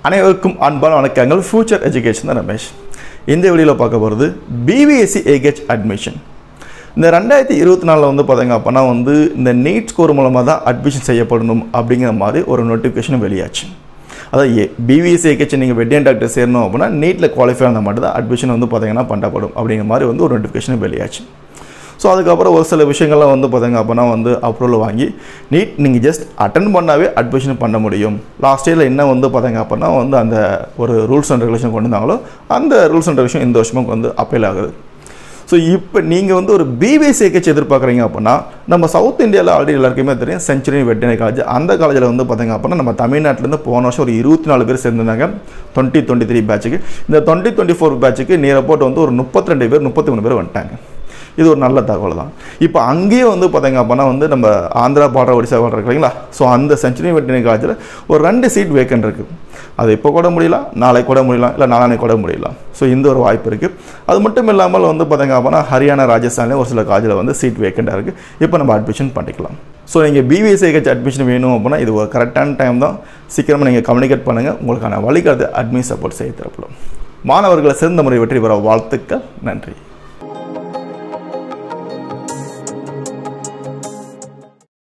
அனைவருக்கும் அன்பான வணக்கங்கள். ஃபியூச்சர் எஜுகேஷன் தான் ரமேஷ். இந்த வீடியோவில் பார்க்க போகிறது பிபிஎஸ்சி ஏகேஜ் அட்மிஷன். இந்த 2024 வந்து பார்த்தீங்க அப்படின்னா இந்த நீட் ஸ்கோர் மூலமாக தான் அட்மிஷன் செய்யப்படணும் அப்படிங்கிற மாதிரி ஒரு நோட்டிஃபிகேஷன் வெளியாச்சு. அதாவது பிபிஎஸ்சி ஏகேஜ் நீங்கள் வெட்டியன் டாக்டர் சேரணும் அப்படின்னா நீட்டில் குவாலிஃபை ஆனால் மட்டும் தான் அட்மிஷன் பார்த்தீங்கன்னா பண்ணப்படும் அப்படிங்கிற மாதிரி ஒரு நோட்டிஃபிகேஷன் வெளியாச்சு. ஸோ அதுக்கப்புறம் ஒரு சில விஷயங்கள்லாம் பார்த்தீங்க அப்படின்னா அப்ரூவல் வாங்கி நீட் நீங்கள் ஜஸ்ட் அட்டன் பண்ணாவே அட்மிஷன் பண்ண முடியும். லாஸ்ட் இயரில் என்ன பார்த்தீங்க அப்படின்னா அந்த ஒரு ரூல்ஸ் அண்ட் ரெகுலேஷன் கொண்டு வந்தாங்களோ அந்த ரூல்ஸ் அண்ட் ரெகுலேஷன் இந்த வருஷமும் அப்பீல் ஆகுது. ஸோ இப்போ நீங்கள் ஒரு பிபிஎஸ்சி ஏகேஜ் எதிர்பார்க்குறீங்க அப்படின்னா நம்ம சவுத் இந்தியாவில் ஆல்ரெடி எல்லாருக்குமே தெரியும் செஞ்சுரி வெட்டினரி காலேஜ். அந்த காலேஜில் பார்த்தீங்க அப்படின்னா நம்ம தமிழ்நாட்டிலேருந்து போன வருஷம் ஒரு 24 பேர் சேர்ந்துருந்தாங்க 2023 பேட்சுக்கு. இந்த 2024 பேட்சுக்கு நியர் அபவுட் ஒரு 32 பேர் 33 பேர் வந்துட்டாங்க. இது ஒரு நல்ல தகவல் தான். இப்போ அங்கேயே பார்த்தீங்க அப்படின்னா நம்ம ஆந்திரா பார்டர் ஒடிசா பார்டர் இருக்குங்களா, ஸோ அந்த செஞ்சுரி வெட்டினரி காலேஜில் ஒரு 2 சீட் வேக்கன்ட் இருக்குது. அது இப்போ கூட முடியலாம், நாளைக்கு கூட முடியலாம், இல்லை நாளானைக்கு கூட முடியலாம். ஸோ இந்த ஒரு வாய்ப்பு இருக்குது. அது மட்டும் இல்லாமல் பார்த்தீங்க அப்படின்னா ஹரியானா ராஜஸ்தான்லேயும் ஒரு சில காலேஜில் சீட் வேக்கண்டாக இருக்குது. இப்போ நம்ம அட்மிஷன் பண்ணிக்கலாம். ஸோ நீங்கள் பிபிஎஸ்சி ஏகேஜ் அட்மிஷன் வேணும் அப்படின்னா இது ஒரு கரெக்டான டைம் தான். சீக்கிரமாக நீங்கள் கம்யூனிகேட் பண்ணுங்கள். உங்களுக்கான வழிகாட்டு அட்மிஷன் சப்போர்ட் செய்ய தரப்படும். மாணவர்களை சிறந்த முறை வெற்றி பெற வாழ்த்துக்கள். நன்றி.